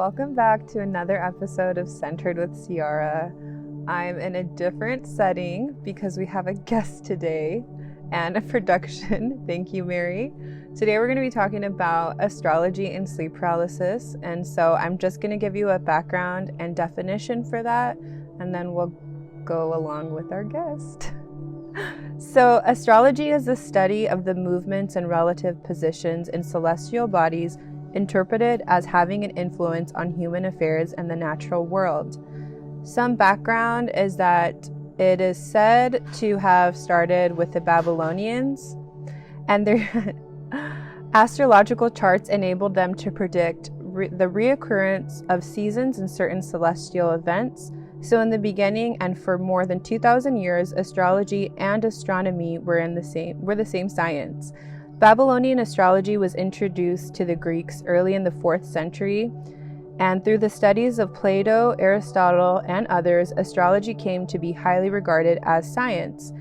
welcome back to another episode of Centered with Ciara. I'm in a different setting because we have a guest today and a production. Thank you, Mary. Today we're going to be talking about astrology and sleep paralysis, and so I'm just going to give you a background and definition for that, and then we'll go along with our guest. So, astrology is the study of the movements and relative positions in celestial bodies interpreted as having an influence on human affairs and the natural world. Some background is that it is said to have started with the Babylonians, and their astrological charts enabled them to predict the reoccurrence of seasons and certain celestial events. So in the beginning and for more than 2,000 years, astrology and astronomy were the same science. Babylonian astrology was introduced to the Greeks early in the 4th century, and through the studies of Plato, Aristotle, and others, astrology came to be highly regarded as science.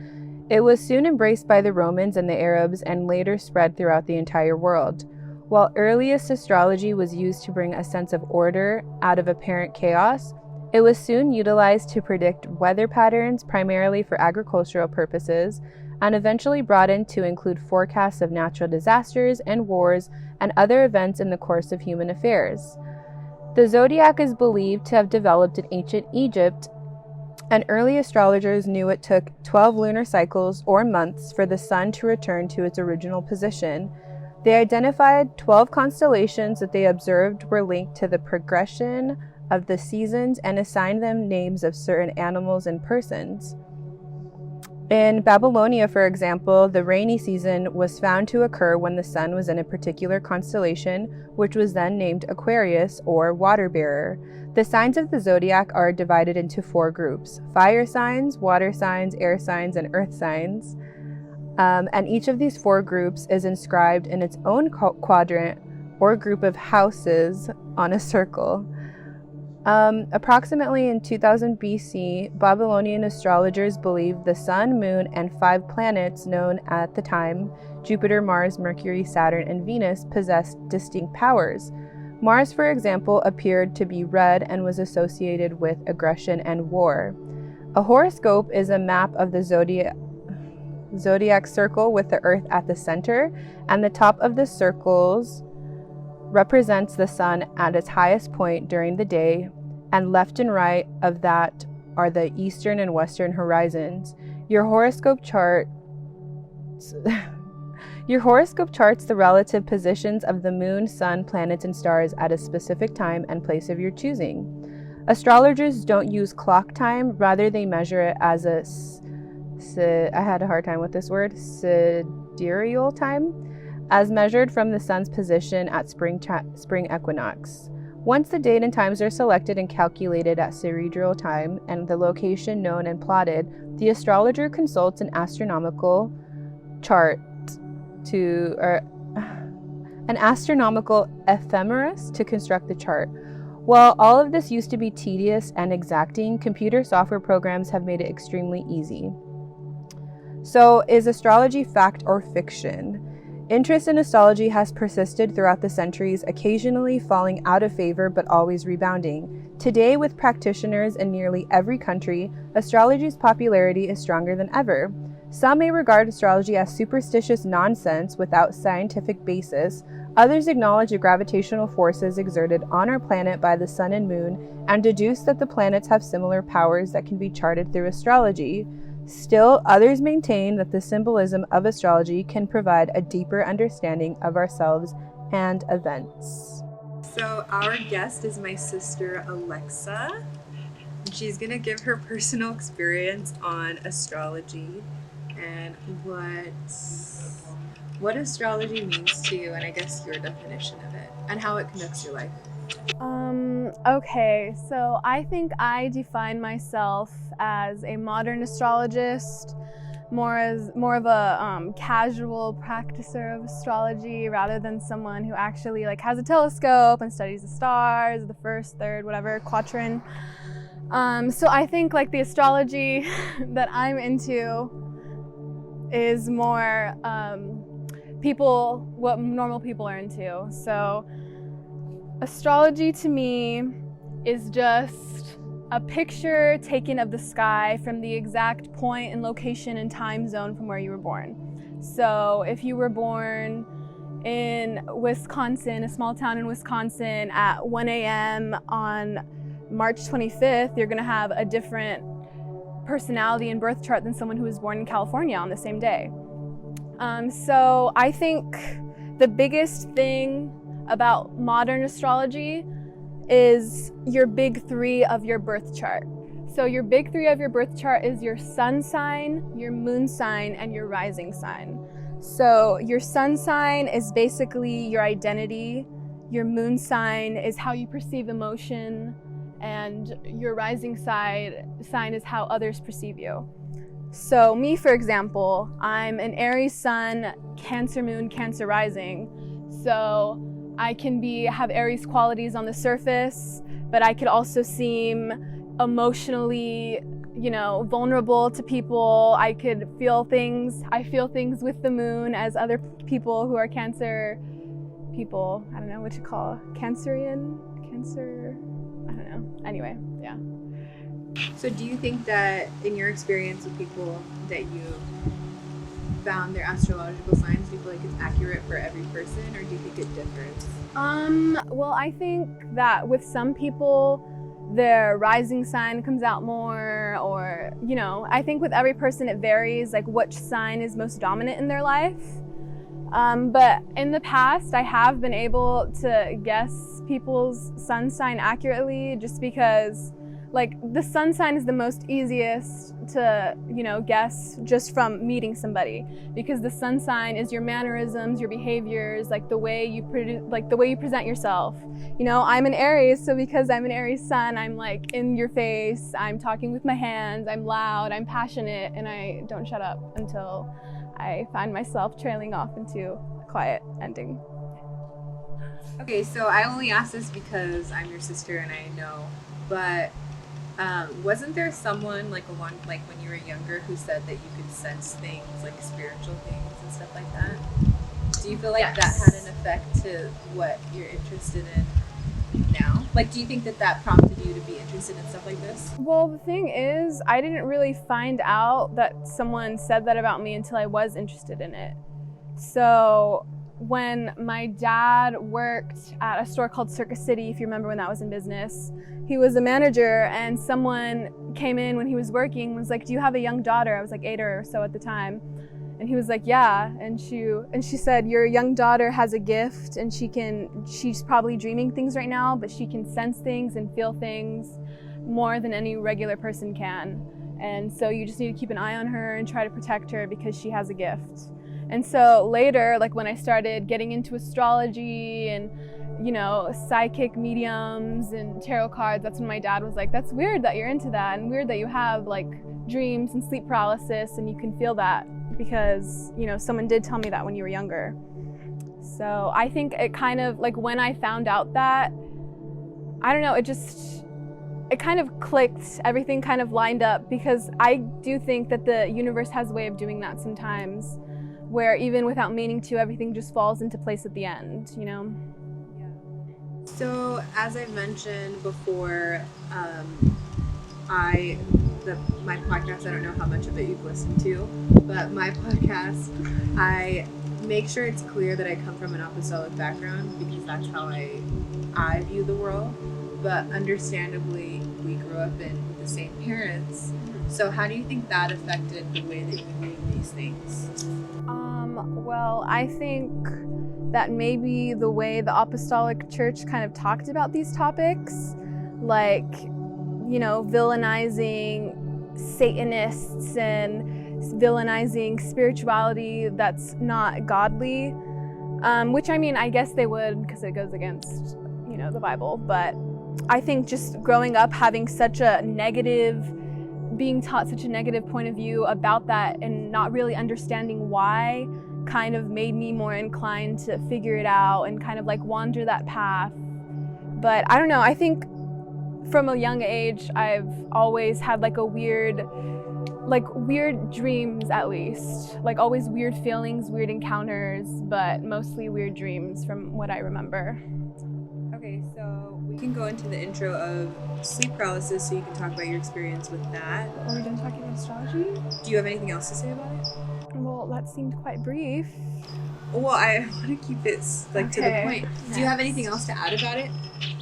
It was soon embraced by the Romans and the Arabs and later spread throughout the entire world. While earliest astrology was used to bring a sense of order out of apparent chaos, it was soon utilized to predict weather patterns, primarily for agricultural purposes, and eventually broadened to include forecasts of natural disasters and wars and other events in the course of human affairs. The zodiac is believed to have developed in ancient Egypt, and early astrologers knew it took 12 lunar cycles or months for the sun to return to its original position. They identified 12 constellations that they observed were linked to the progression of the seasons and assigned them names of certain animals and persons. In Babylonia, for example, the rainy season was found to occur when the sun was in a particular constellation, which was then named Aquarius, or water bearer. The signs of the zodiac are divided into 4 groups: fire signs, water signs, air signs, and earth signs. And each of these 4 groups is inscribed in its own quadrant or group of houses on a circle. Approximately in 2000 BC, Babylonian astrologers believed the sun, moon, and 5 planets known at the time, Jupiter, Mars, Mercury, Saturn, and Venus, possessed distinct powers. Mars, for example, appeared to be red and was associated with aggression and war. A horoscope is a map of the zodiac circle with the Earth at the center, and the top of the circles represents the sun at its highest point during the day, and left and right of that are the eastern and western horizons. Your horoscope charts the relative positions of the moon, sun, planets, and stars at a specific time and place of your choosing. Astrologers don't use clock time, rather they measure it as I had a hard time with this word, sidereal time, as measured from the sun's position at spring equinox. Once the date and times are selected and calculated at sidereal time and the location known and plotted, the astrologer consults an astronomical ephemeris to construct the chart. While all of this used to be tedious and exacting, computer software programs have made it extremely easy. So, is astrology fact or fiction? Interest in astrology has persisted throughout the centuries, occasionally falling out of favor but always rebounding. Today, with practitioners in nearly every country, astrology's popularity is stronger than ever. Some may regard astrology as superstitious nonsense without scientific basis. Others acknowledge the gravitational forces exerted on our planet by the sun and moon and deduce that the planets have similar powers that can be charted through astrology. Still, others maintain that the symbolism of astrology can provide a deeper understanding of ourselves and events. So our guest is my sister Alexa. She's going to give her personal experience on astrology and what astrology means to you, and I guess your definition of it, and how it connects your life. Okay, so I think I define myself as a modern astrologist, more of a casual practicer of astrology rather than someone who actually has a telescope and studies the stars, the first, third, whatever quadrant. So I think the astrology that I'm into is more what normal people are into. So Astrology to me is just a picture taken of the sky from the exact point and location and time zone from where you were born. So if you were born in Wisconsin, a small town in Wisconsin at 1 a.m. on March 25th, you're gonna have a different personality and birth chart than someone who was born in California on the same day. So I think the biggest thing about modern astrology is your big three of your birth chart. So your big three of your birth chart is your sun sign, your moon sign, and your rising sign. So your sun sign is basically your identity, your moon sign is how you perceive emotion, and your rising sign is how others perceive you. So me, for example, I'm an Aries sun, Cancer moon, Cancer rising. So I can have Aries qualities on the surface, but I could also seem emotionally, vulnerable to people. I could feel things. I feel things with the moon as other people who are Cancer people. I don't know what you call Cancerian? Cancer? I don't know. Anyway, yeah. So do you think that in your experience with people that you found their astrological signs, do you feel like it's accurate for every person, or do you think it differs? Well, I think that with some people, their rising sign comes out more, or, I think with every person it varies, like which sign is most dominant in their life. But in the past, I have been able to guess people's sun sign accurately just because, like, the sun sign is the most easiest to, guess just from meeting somebody, because the sun sign is your mannerisms, your behaviors, like the way you present yourself. I'm an Aries, so because I'm an Aries sun, I'm like in your face, I'm talking with my hands, I'm loud, I'm passionate, and I don't shut up until I find myself trailing off into a quiet ending. Okay, so I only asked this because I'm your sister and I know, but wasn't there someone like when you were younger who said that you could sense things, like spiritual things and stuff like that? Do you feel like Yes. that had an effect to what you're interested in now? Like, do you think that prompted you to be interested in stuff like this? Well, the thing is, I didn't really find out that someone said that about me until I was interested in it. So when my dad worked at a store called Circus City, if you remember when that was in business, he was a manager, and someone came in when he was working and was like, "Do you have a young daughter?" I was like 8 or so at the time. And he was like, "Yeah." And she said, "Your young daughter has a gift, and she's probably dreaming things right now, but she can sense things and feel things more than any regular person can. And so you just need to keep an eye on her and try to protect her because she has a gift." And so later, like when I started getting into astrology and, psychic mediums and tarot cards, that's when my dad was like, "That's weird that you're into that, and weird that you have like dreams and sleep paralysis and you can feel that because, someone did tell me that when you were younger." So I think it kind of, like, when I found out that, I don't know, it kind of clicked, everything kind of lined up, because I do think that the universe has a way of doing that sometimes, where even without meaning to, everything just falls into place at the end, Yeah. So as I mentioned before, my podcast, I don't know how much of it you've listened to, but my podcast, I make sure it's clear that I come from an apostolic background because that's how I view the world. But understandably, we grew up with the same parents. So how do you think that affected the way that you view these things? Well, I think that maybe the way the Apostolic Church kind of talked about these topics, like, villainizing Satanists and villainizing spirituality that's not godly, which, I mean, I guess they would because it goes against, the Bible. But I think just growing up having being taught such a negative point of view about that and not really understanding why kind of made me more inclined to figure it out and kind of like wander that path. But I don't know, I think from a young age, I've always had like weird dreams, at least. Like always weird feelings, weird encounters, but mostly weird dreams from what I remember. Okay, so we can go into the intro of sleep paralysis so you can talk about your experience with that. Are we done talking about astrology? Do you have anything else to say about it? Well, that seemed quite brief. Well, I want to keep it to the point. Do you have anything else to add about it?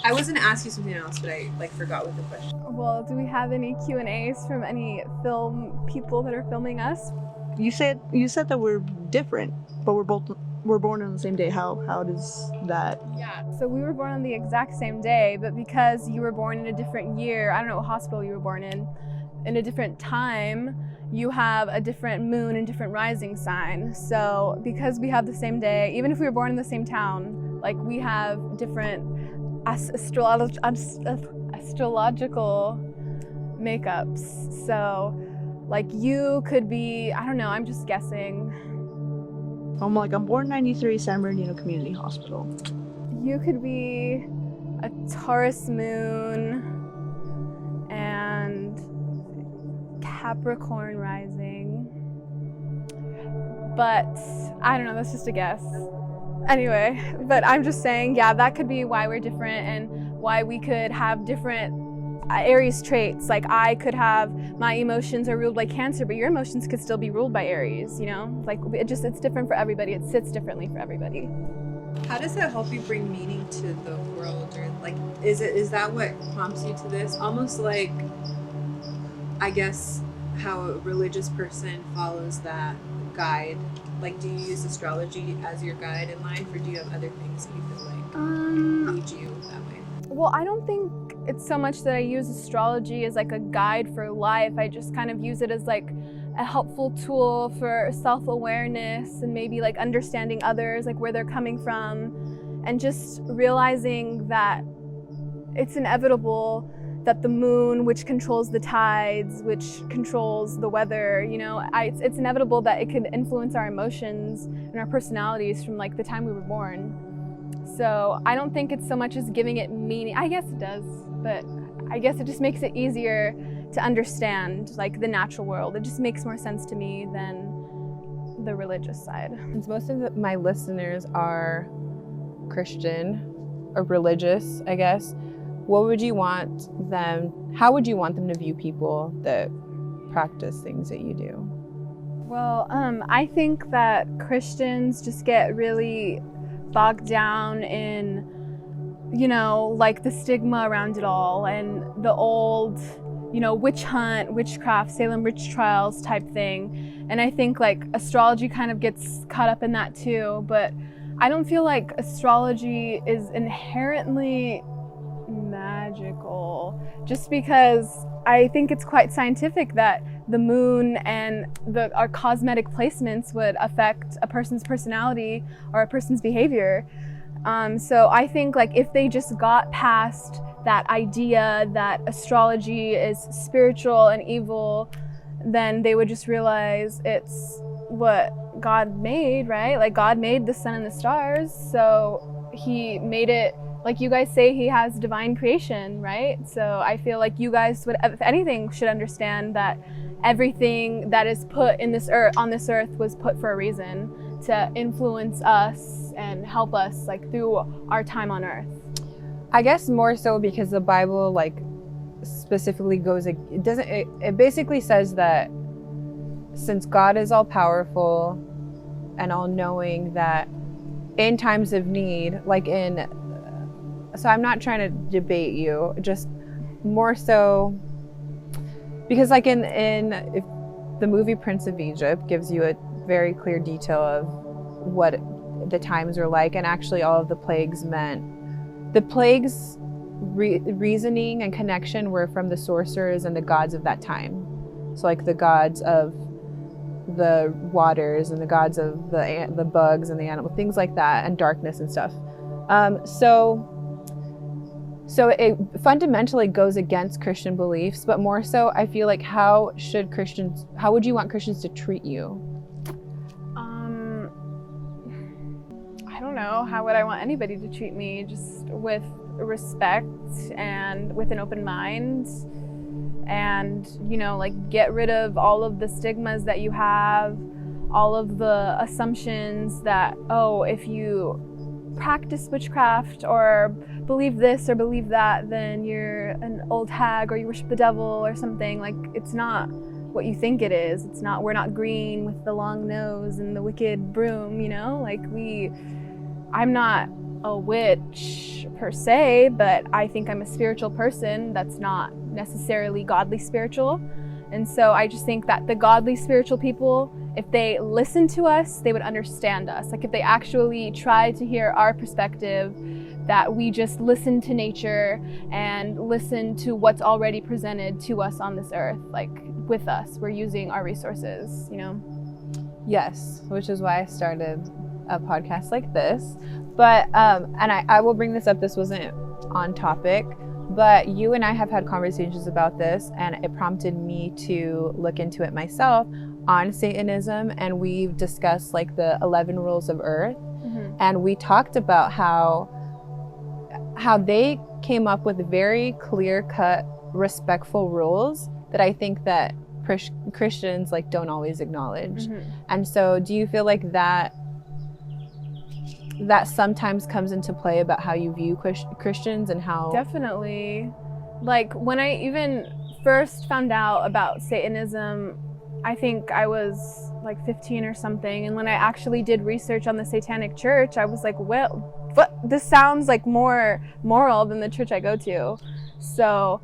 I was going to ask you something else, but I forgot what the question was. Well, do we have any Q&As from any film people that are filming us? You said that we're different, but we're born on the same day. How does that? Yeah. So we were born on the exact same day, but because you were born in a different year, I don't know what hospital you were born in a different time, you have a different moon and different rising sign. So because we have the same day, even if we were born in the same town, like we have different astrological makeups. So like you could be, I don't know, I'm just guessing. I'm born 93, San Bernardino Community Hospital. You could be a Taurus moon and Capricorn rising. But I don't know, that's just a guess. Anyway, but I'm just saying, yeah, that could be why we're different and why we could have different Aries traits. Like I could have, my emotions are ruled by Cancer, but your emotions could still be ruled by Aries, you know? Like it's different for everybody. It sits differently for everybody. How does that help you bring meaning to the world? Or like, is that what prompts you to this? Almost like, I guess, how a religious person follows that guide. Like, do you use astrology as your guide in life, or do you have other things that you feel like lead you that way? Well, I don't think it's so much that I use astrology as like a guide for life. I just kind of use it as like a helpful tool for self-awareness and maybe like understanding others, like where they're coming from, and just realizing that it's inevitable that the moon, which controls the tides, which controls the weather, you know, it's inevitable that it could influence our emotions and our personalities from like the time we were born. So I don't think it's so much as giving it meaning. I guess it does, but I guess it just makes it easier to understand like the natural world. It just makes more sense to me than the religious side. Since most of my listeners are Christian or religious, I guess, how would you want them to view people that practice things that you do? Well, I think that Christians just get really bogged down in, you know, like the stigma around it all and the old, you know, witch hunt, witchcraft, Salem witch trials type thing. And I think like astrology kind of gets caught up in that too, but I don't feel like astrology is inherently magical, just because I think it's quite scientific that the moon and our cosmetic placements would affect a person's personality or a person's behavior. So I think like if they just got past that idea that astrology is spiritual and evil, then they would just realize it's what God made, right? Like God made the sun and the stars, so he made it. Like you guys say, he has divine creation, right? So I feel like you guys would, if anything, should understand that everything that is put in this earth, on this earth, was put for a reason, to influence us and help us like through our time on earth. I guess more so because the Bible like specifically it basically says that since God is all powerful and all knowing, that in times of need, so I'm not trying to debate you, just more so because like in if the movie Prince of Egypt gives you a very clear detail of what the times were like, and actually all of the plagues meant. The plagues reasoning and connection were from the sorcerers and the gods of that time. So like the gods of the waters and the gods of the bugs and the animal, things like that, and darkness and stuff. So it fundamentally goes against Christian beliefs, but more so I feel like how would you want Christians to treat you? I don't know, how would I want anybody to treat me? Just with respect and with an open mind, and, you know, like get rid of all of the stigmas that you have, all of the assumptions that, oh, if you practice witchcraft or believe this or believe that, then you're an old hag or you worship the devil or something. Like, it's not what you think it is. It's not, we're not green with the long nose and the wicked broom, you know? Like, I'm not a witch per se, but I think I'm a spiritual person that's not necessarily godly spiritual. And so I just think that the godly spiritual people, if they listen to us, they would understand us. Like, if they actually try to hear our perspective, that we just listen to nature and listen to what's already presented to us on this earth, like with us, we're using our resources, you know? Yes, which is why I started a podcast like this. But, and I will bring this up, this wasn't on topic, but you and I have had conversations about this, and it prompted me to look into it myself on Satanism, and we've discussed like the 11 rules of earth. Mm-hmm. And we talked about how they came up with very clear-cut, respectful rules that I think that Christians like don't always acknowledge. Mm-hmm. And so do you feel like that sometimes comes into play about how you view Christians and how... Definitely. Like, when I even first found out about Satanism, I think I was like 15 or something, and when I actually did research on the Satanic Church, I was like, well, this sounds like more moral than the church I go to. So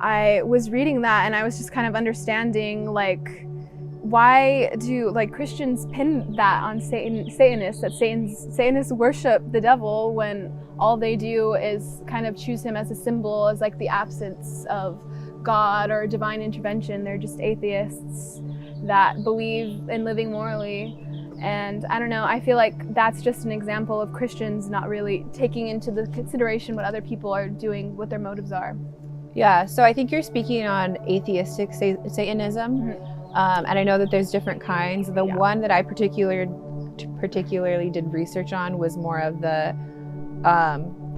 I was reading that, and I was just kind of understanding, like, why do like Christians pin that on Satanists, that Satanists worship the devil when all they do is kind of choose him as a symbol, as like the absence of God or divine intervention. They're just atheists that believe in living morally. And I don't know, I feel like that's just an example of Christians not really taking into the consideration what other people are doing, what their motives are. Yeah, so I think you're speaking on atheistic Satanism. Mm-hmm. And I know that there's different kinds. The one that I particularly did research on was more of the,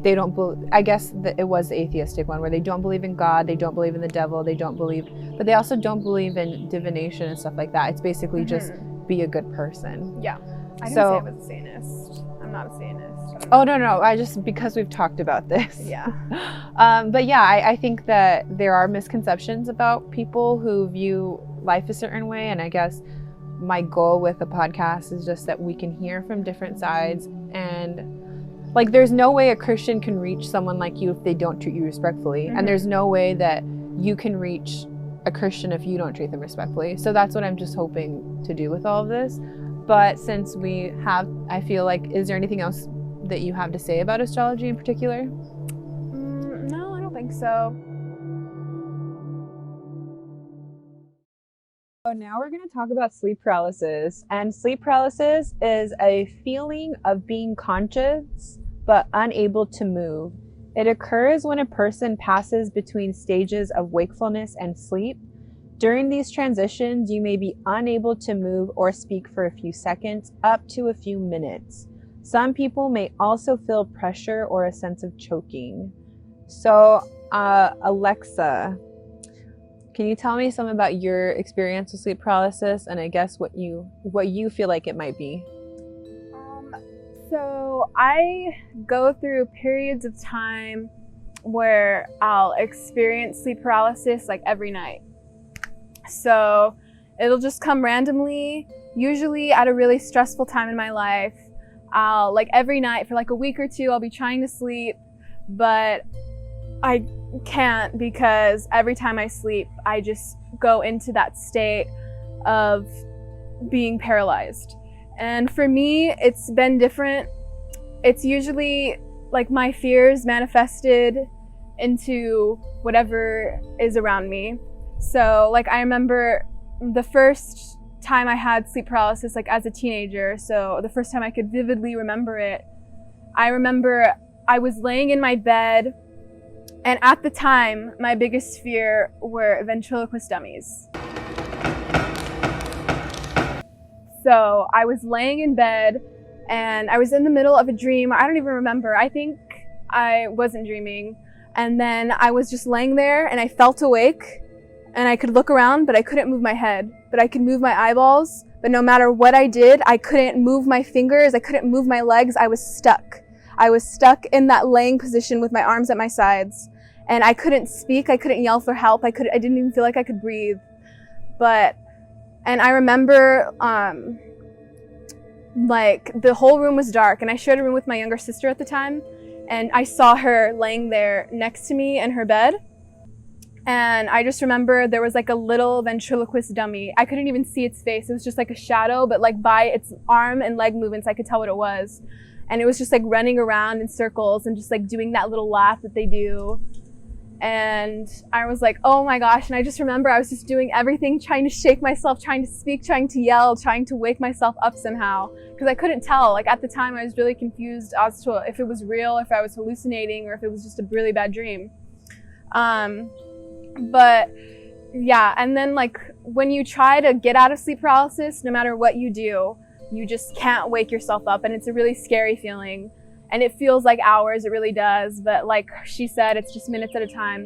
they don't believe, I guess that it was the atheistic one, where they don't believe in God, they don't believe in the devil, they don't believe, but they also don't believe in divination and stuff like that. It's basically just be a good person. Yeah. I didn't say I was a Satanist. I'm not a Satanist. Oh, no. I just, because we've talked about this. Yeah. But yeah, I think that there are misconceptions about people who view life a certain way. And I guess my goal with the podcast is just that we can hear from different sides. And like, there's no way a Christian can reach someone like you if they don't treat you respectfully. Mm-hmm. And there's no way that you can reach a Christian if you don't treat them respectfully. So that's what I'm just hoping to do with all of this. But since we have, I feel like, is there anything else that you have to say about astrology in particular? No, I don't think so. So now we're going to talk about sleep paralysis. And sleep paralysis is a feeling of being conscious but unable to move. It occurs when a person passes between stages of wakefulness and sleep. During these transitions, you may be unable to move or speak for a few seconds, up to a few minutes. Some people may also feel pressure or a sense of choking. So, Alexa, can you tell me something about your experience with sleep paralysis, and I guess what you feel like it might be? So I go through periods of time where I'll experience sleep paralysis like every night. So it'll just come randomly, usually at a really stressful time in my life. I'll, like, every night for like a week or two, I'll be trying to sleep, but I can't, because every time I sleep, I just go into that state of being paralyzed. And for me, it's been different. It's usually like my fears manifested into whatever is around me. So like, I remember the first time I had sleep paralysis, like as a teenager. So the first time I could vividly remember it, I remember I was laying in my bed, and at the time, my biggest fear were ventriloquist dummies. So I was laying in bed, and I was in the middle of a dream. I don't even remember. I think I wasn't dreaming. And then I was just laying there, and I felt awake, and I could look around, but I couldn't move my head. But I could move my eyeballs, but no matter what I did, I couldn't move my fingers, I couldn't move my legs, I was stuck. I was stuck in that laying position with my arms at my sides, and I couldn't speak. I couldn't yell for help. I didn't even feel like I could breathe. And I remember, like, the whole room was dark, and I shared a room with my younger sister at the time, and I saw her laying there next to me in her bed. And I just remember there was like a little ventriloquist dummy. I couldn't even see its face. It was just like a shadow, but like by its arm and leg movements, I could tell what it was. And it was just like running around in circles and just like doing that little laugh that they do. And I was like, oh my gosh. And I just remember I was just doing everything, trying to shake myself, trying to speak, trying to yell, trying to wake myself up somehow. Because I couldn't tell. Like at the time, I was really confused as to if it was real, if I was hallucinating, or if it was just a really bad dream. But yeah, and then like when you try to get out of sleep paralysis, no matter what you do, you just can't wake yourself up, and it's a really scary feeling. And it feels like hours, it really does, but like she said, it's just minutes at a time.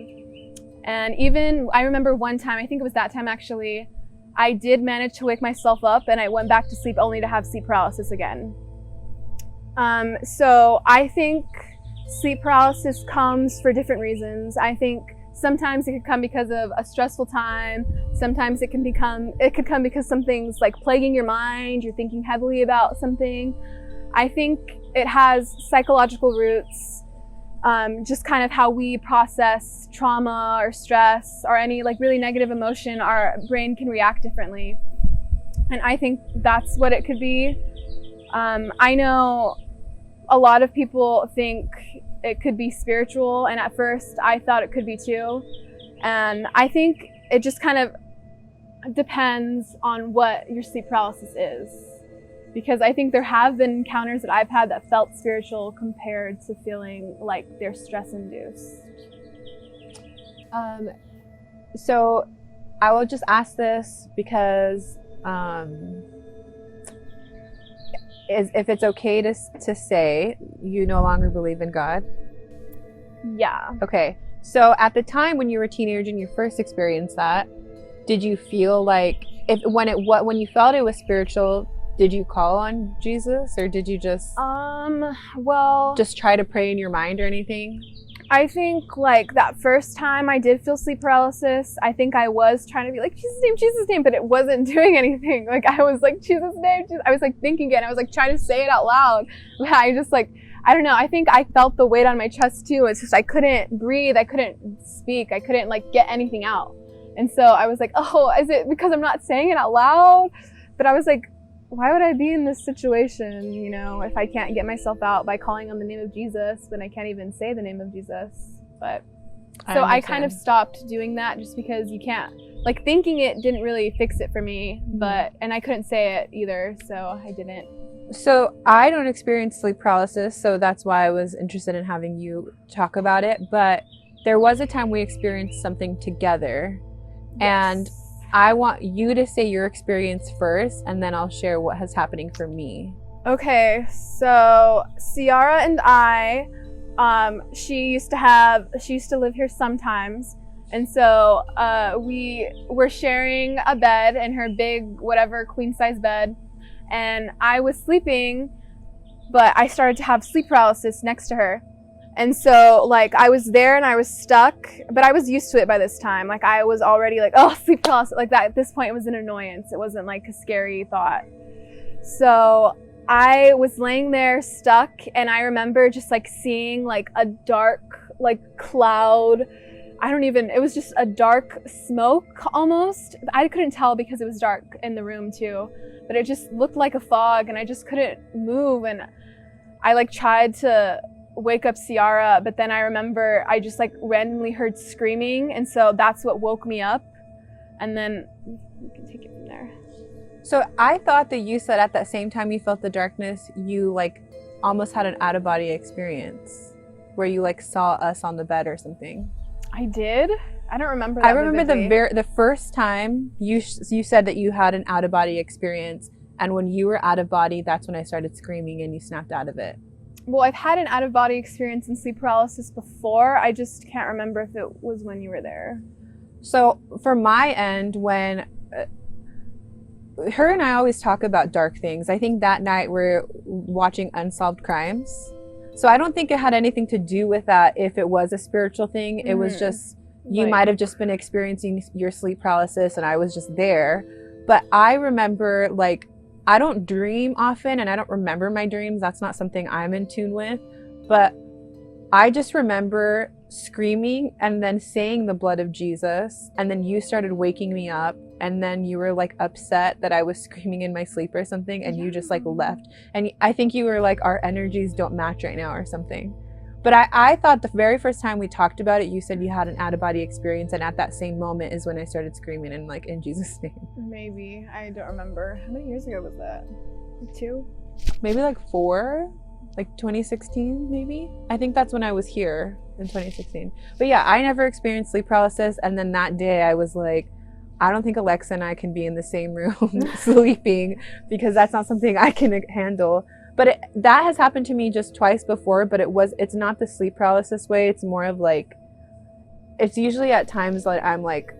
And even, I remember one time, I think it was that time actually, I did manage to wake myself up, and I went back to sleep only to have sleep paralysis again. So I think sleep paralysis comes for different reasons. I think sometimes it could come because of a stressful time. Sometimes it could come because something's like plaguing your mind. You're thinking heavily about something. I think it has psychological roots. Just kind of how we process trauma or stress or any like really negative emotion, our brain can react differently. And I think that's what it could be. I know a lot of people think it could be spiritual, and at first I thought it could be too. And I think it just kind of depends on what your sleep paralysis is. Because I think there have been encounters that I've had that felt spiritual compared to feeling like they're stress-induced. So I will just ask this because if it's okay to say you no longer believe in God? Yeah. Okay. So at the time when you were a teenager and you first experienced that, did you feel like when you felt it was spiritual, did you call on Jesus, or did you just just try to pray in your mind or anything? I think like that first time I did feel sleep paralysis, I think I was trying to be like, Jesus' name, but it wasn't doing anything. Like I was like, Jesus' name, I was like thinking it, and I was like trying to say it out loud. But I just like, I don't know, I think I felt the weight on my chest too. It's just I couldn't breathe, I couldn't speak, I couldn't like get anything out. And so I was like, oh, is it because I'm not saying it out loud? But I was like, why would I be in this situation, you know, if I can't get myself out by calling on the name of Jesus when I can't even say the name of Jesus? But so I kind of stopped doing that just because you can't, like thinking it didn't really fix it for me, and I couldn't say it either, so I didn't. So I don't experience sleep paralysis, so that's why I was interested in having you talk about it. But there was a time we experienced something together, and I want you to say your experience first, and then I'll share what is happening for me. Okay, so Ciara and I, she used to live here sometimes, and so we were sharing a bed in her big, whatever, queen-size bed, and I was sleeping, but I started to have sleep paralysis next to her. And so, like, I was there and I was stuck, but I was used to it by this time. Like, I was already like, oh, sleep paralysis, like that. At this point, it was an annoyance. It wasn't like a scary thought. So I was laying there stuck, and I remember just like seeing like a dark, like cloud. It was just a dark smoke almost. I couldn't tell because it was dark in the room too, but it just looked like a fog, and I just couldn't move. And I like tried to wake up Ciara, but then I remember I just like randomly heard screaming, and so that's what woke me up. And then you can take it from there. So I thought that you said at that same time you felt the darkness, you like almost had an out-of-body experience where you like saw us on the bed or something. I did? I don't remember that. I remember the first time you said that you had an out-of-body experience, and when you were out of body, that's when I started screaming and you snapped out of it. Well, I've had an out-of-body experience in sleep paralysis before. I just can't remember if it was when you were there. So for my end, when her and I always talk about dark things. I think that night we're watching Unsolved Crimes. So I don't think it had anything to do with that if it was a spiritual thing. It was just, you might have just been experiencing your sleep paralysis and I was just there. But I remember, like, I don't dream often and I don't remember my dreams. That's not something I'm in tune with. But I just remember screaming and then saying the blood of Jesus, and then you started waking me up, and then you were like upset that I was screaming in my sleep or something, and you just like left. And I think you were like, our energies don't match right now or something. But I thought the very first time we talked about it, you said you had an out-of-body experience, and at that same moment is when I started screaming and like, in Jesus' name. Maybe. I don't remember. How many years ago was that? 2? Maybe like 4? Like 2016, maybe? I think that's when I was here, in 2016. But yeah, I never experienced sleep paralysis. And then that day I was like, I don't think Alexa and I can be in the same room sleeping, because that's not something I can handle. But that has happened to me just twice before, but it's not the sleep paralysis way. It's more of like, it's usually at times that I'm like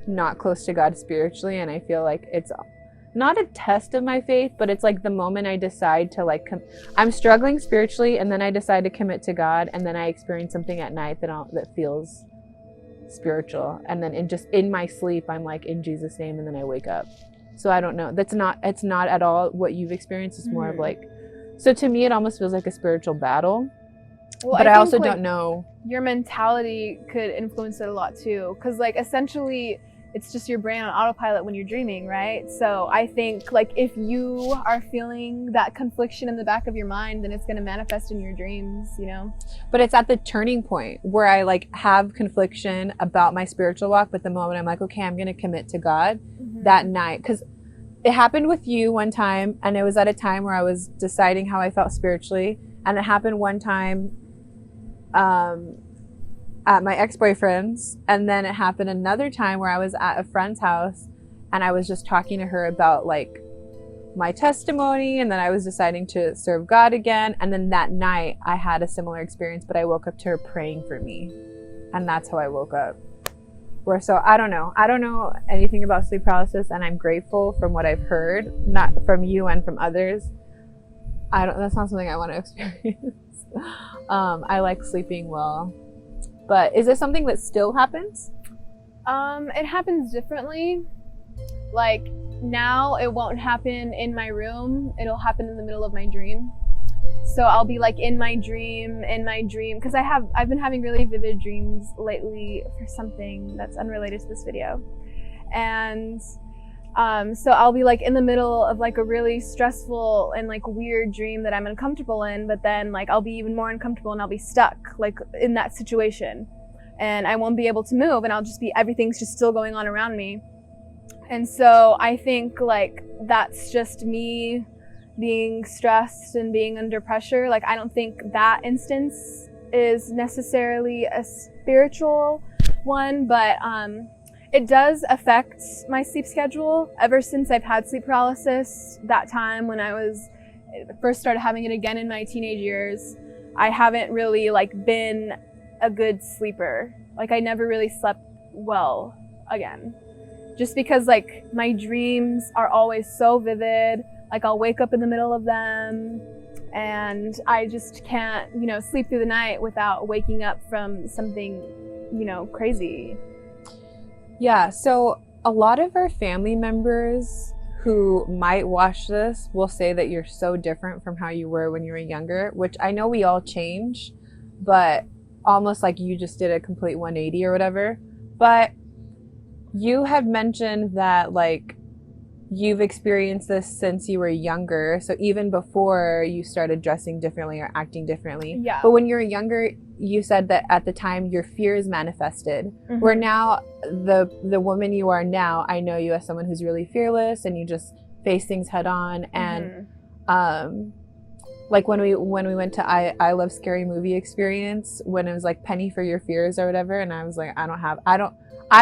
not close to God spiritually, and I feel like it's not a test of my faith, but it's like the moment I decide to like, I'm struggling spiritually, and then I decide to commit to God, and then I experience something at night that feels spiritual, and then in my sleep I'm like, in Jesus' name, and then I wake up. So I don't know. It's not at all what you've experienced. It's more of like, so to me it almost feels like a spiritual battle. Well, but I also don't know. Your mentality could influence it a lot too, because like essentially it's just your brain on autopilot when you're dreaming, right? So I think like if you are feeling that confliction in the back of your mind, then it's going to manifest in your dreams, you know? But it's at the turning point where I like have confliction about my spiritual walk, but the moment I'm like, okay, I'm going to commit to God that night. Because it happened with you one time, and it was at a time where I was deciding how I felt spiritually. And it happened one time at my ex-boyfriend's, and then it happened another time where I was at a friend's house and I was just talking to her about like my testimony, and then I was deciding to serve God again, and then that night I had a similar experience, but I woke up to her praying for me, and that's how I woke up. So I don't know anything about sleep paralysis, and I'm grateful from what I've heard, not from you and from others. That's not something I want to experience. I like sleeping well. But is this something that still happens? It happens differently. Like now it won't happen in my room. It'll happen in the middle of my dream. So I'll be like in my dream, because I've been having really vivid dreams lately for something that's unrelated to this video. And so I'll be like in the middle of like a really stressful and like weird dream that I'm uncomfortable in, but then like I'll be even more uncomfortable and I'll be stuck like in that situation, and I won't be able to move, and everything's just still going on around me. And so I think like that's just me being stressed and being under pressure. Like I don't think that instance is necessarily a spiritual one, but it does affect my sleep schedule ever since I've had sleep paralysis. That time when I first started having it again in my teenage years, I haven't really like been a good sleeper. Like I never really slept well again, just because like my dreams are always so vivid. Like I'll wake up in the middle of them, and I just can't, sleep through the night without waking up from something, crazy. Yeah, so a lot of our family members who might watch this will say that you're so different from how you were when you were younger, which I know we all change, but almost like you just did a complete 180 or whatever. But you have mentioned that like you've experienced this since you were younger, so even before you started dressing differently or acting differently. Yeah. But when you were younger, you said that at the time your fears manifested. Where now the woman you are now, I know you as someone who's really fearless and you just face things head on. And like when we went to I Love Scary Movie experience, when it was like penny for your fears or whatever, and I was like, I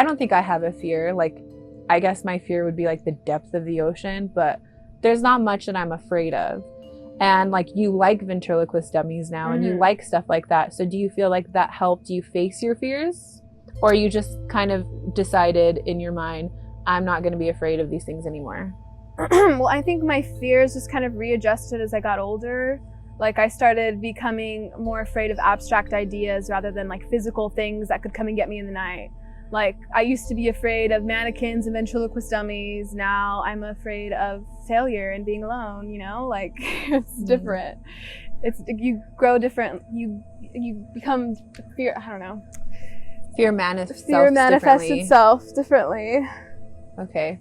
don't think I have a fear. Like I guess my fear would be like the depth of the ocean, but there's not much that I'm afraid of. And like you like ventriloquist dummies now, and you like stuff like that. So do you feel like that helped you face your fears? Or you just kind of decided in your mind, I'm not going to be afraid of these things anymore? Well, I think my fears just kind of readjusted as I got older. Like I started becoming more afraid of abstract ideas rather than like physical things that could come and get me in the night. Like I used to be afraid of mannequins and ventriloquist dummies. Now I'm afraid of failure and being alone, you know, like it's different. It's, you grow different. You become fear. I don't know. Fear manifests itself differently. Okay.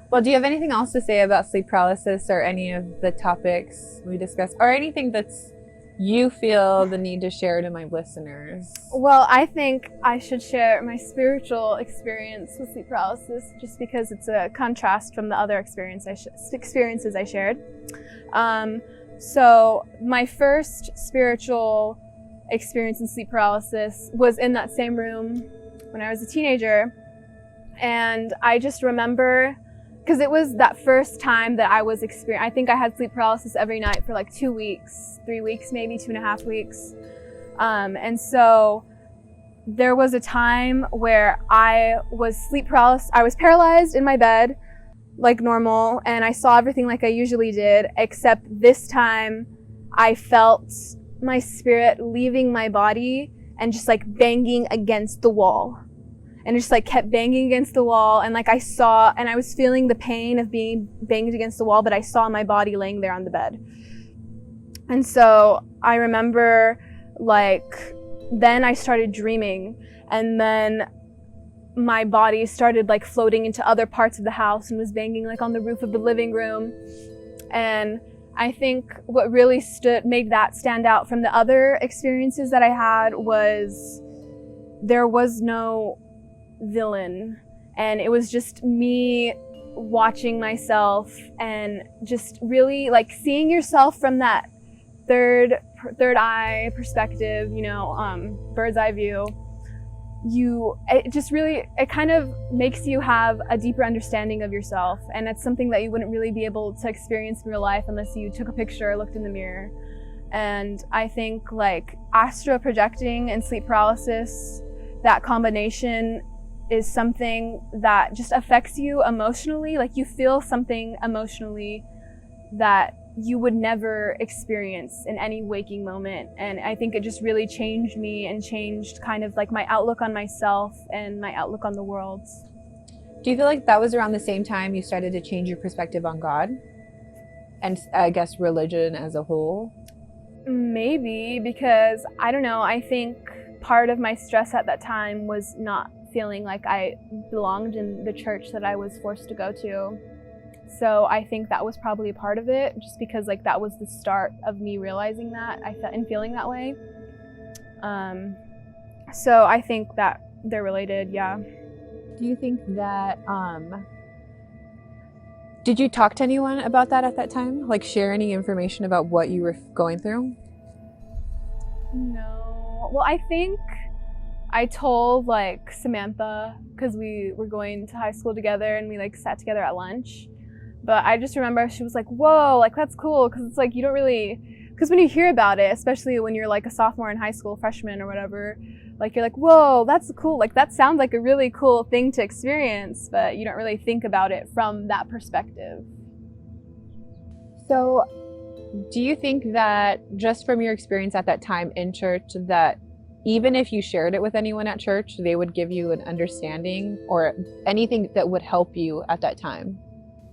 Well, do you have anything else to say about sleep paralysis or any of the topics we discussed, or anything that's you feel the need to share to my listeners? Well, I think I should share my spiritual experience with sleep paralysis, just because it's a contrast from the other experiences I shared. So my first spiritual experience in sleep paralysis was in that same room when I was a teenager. And I just remember, because it was that first time that I was I think I had sleep paralysis every night for like 2 weeks, 3 weeks, maybe 2.5 weeks. And so there was a time where I was paralyzed in my bed like normal, and I saw everything like I usually did, except this time I felt my spirit leaving my body and just like banging against the wall. And it just like kept banging against the wall, and like I was feeling the pain of being banged against the wall, but I saw my body laying there on the bed. And so I remember like then I started dreaming, and then my body started like floating into other parts of the house and was banging like on the roof of the living room. And I think what really made that stand out from the other experiences that I had was there was no villain, and it was just me watching myself and just really like seeing yourself from that third eye perspective, you know, bird's eye view. It kind of makes you have a deeper understanding of yourself, and it's something that you wouldn't really be able to experience in real life unless you took a picture or looked in the mirror. And I think like astral projecting and sleep paralysis, that combination is something that just affects you emotionally. Like you feel something emotionally that you would never experience in any waking moment. And I think it just really changed me and changed kind of like my outlook on myself and my outlook on the world. Do you feel like that was around the same time you started to change your perspective on God and I guess religion as a whole? Maybe, because I don't know, I think part of my stress at that time was not feeling like I belonged in the church that I was forced to go to. So I think that was probably a part of it, just because like that was the start of me realizing that and feeling that way. So I think that they're related, yeah. Do you think that, did you talk to anyone about that at that time? Like share any information about what you were going through? No. Well, I think I told like Samantha, because we were going to high school together and we like sat together at lunch. But I just remember she was like, whoa, like that's cool, because it's like you don't really, because when you hear about it, especially when you're like a sophomore in high school, freshman or whatever, like you're like, whoa, that's cool, like that sounds like a really cool thing to experience, but you don't really think about it from that perspective. So do you think that just from your experience at that time in church, that even if you shared it with anyone at church, they would give you an understanding or anything that would help you at that time?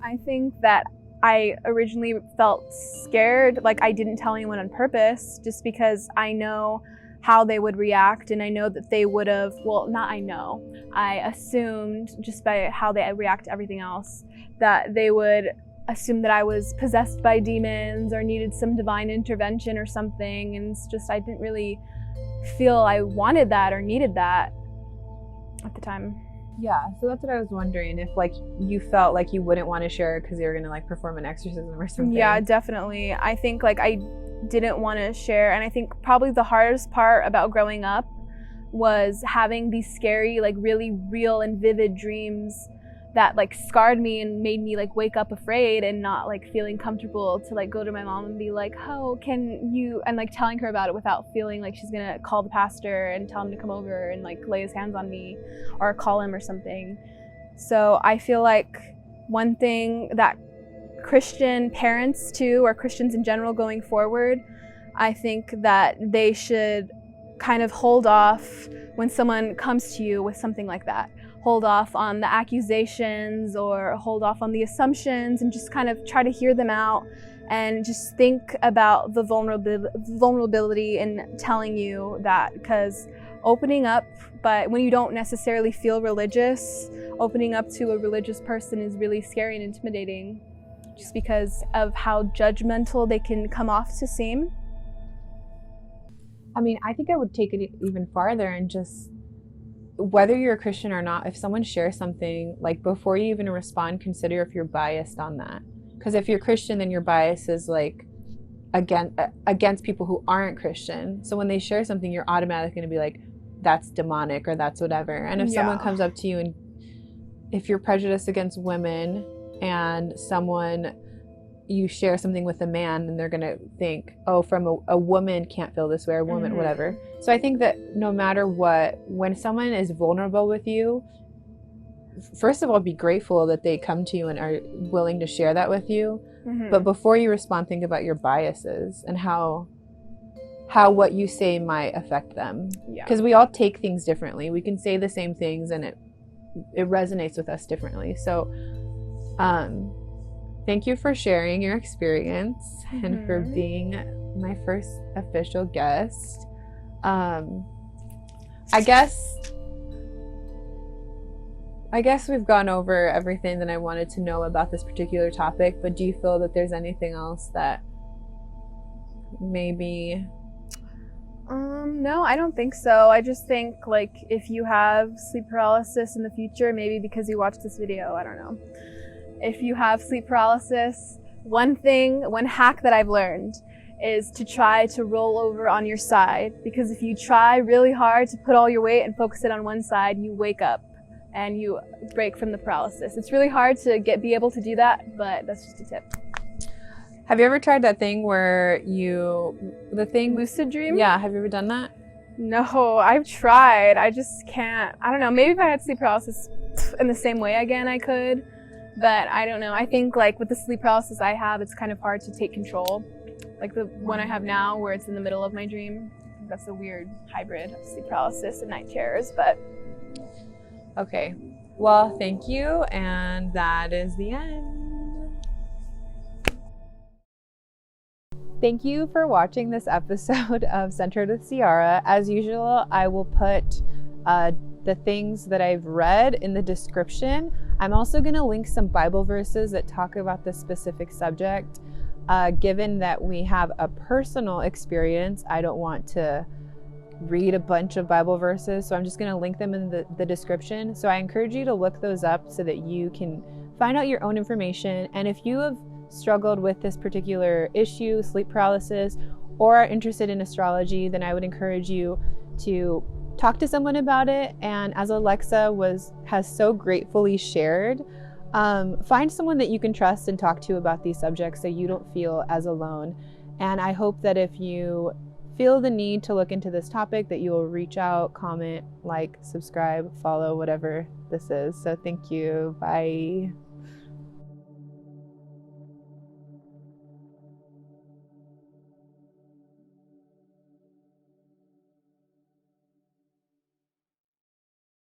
I think that I originally felt scared, like I didn't tell anyone on purpose, just because I know how they would react, and I know that they would have, well, not I know, I assumed just by how they react to everything else, that they would assume that I was possessed by demons or needed some divine intervention or something, and it's just I didn't really feel I wanted that or needed that at the time. Yeah, so that's what I was wondering, if like you felt like you wouldn't want to share it because you were gonna like perform an exorcism or something. Yeah, definitely. I think like I didn't want to share, and I think probably the hardest part about growing up was having these scary, like really real and vivid dreams that like scarred me and made me like wake up afraid and not like feeling comfortable to like go to my mom and be like, oh, can you, and like telling her about it without feeling like she's gonna call the pastor and tell him to come over and like lay his hands on me or call him or something. So I feel like one thing that Christian parents too, or Christians in general going forward, I think that they should kind of hold off when someone comes to you with something like that. Hold off on the accusations or hold off on the assumptions and just kind of try to hear them out and just think about the vulnerability in telling you that, because opening up, but when you don't necessarily feel religious, opening up to a religious person is really scary and intimidating just because of how judgmental they can come off to seem. I mean, I think I would take it even farther and just, whether you're a Christian or not, if someone shares something, like before you even respond, consider if you're biased on that. Because if you're Christian, then your bias is like against people who aren't Christian. So when they share something, you're automatically going to be like, that's demonic or that's whatever. And if someone comes up to you and if you're prejudiced against women and you share something with a man, and they're going to think, oh, from a woman can't feel this way, or a woman, whatever. So I think that no matter what, when someone is vulnerable with you, first of all, be grateful that they come to you and are willing to share that with you. But before you respond, think about your biases and how what you say might affect them. Because we all take things differently. We can say the same things and it resonates with us differently. So thank you for sharing your experience and for being my first official guest. I guess we've gone over everything that I wanted to know about this particular topic, but do you feel that there's anything else that maybe... No, I don't think so. I just think, like, if you have sleep paralysis in the future, maybe because you watched this video, I don't know. If you have sleep paralysis, one hack that I've learned is to try to roll over on your side, because if you try really hard to put all your weight and focus it on one side, you wake up and you break from the paralysis. It's really hard to be able to do that, but that's just a tip. Have you ever tried that thing where lucid dream? Yeah, have you ever done that? No, I've tried. I just can't. I don't know. Maybe if I had sleep paralysis in the same way again, I could. But I don't know. I think like with the sleep paralysis I have, it's kind of hard to take control. Like the one I have now where it's in the middle of my dream. That's a weird hybrid of sleep paralysis and night terrors, but. Okay. Well, thank you. And that is the end. Thank you for watching this episode of Centered with Ciara. As usual, I will put the things that I've read in the description. I'm also going to link some Bible verses that talk about this specific subject. Given that we have a personal experience, I don't want to read a bunch of Bible verses, so I'm just going to link them in the description. So I encourage you to look those up so that you can find out your own information. And if you have struggled with this particular issue, sleep paralysis, or are interested in astrology, then I would encourage you to talk to someone about it. And as Alexa has so gratefully shared, find someone that you can trust and talk to about these subjects so you don't feel as alone. And I hope that if you feel the need to look into this topic, that you will reach out, comment, like, subscribe, follow, whatever this is. So thank you. Bye.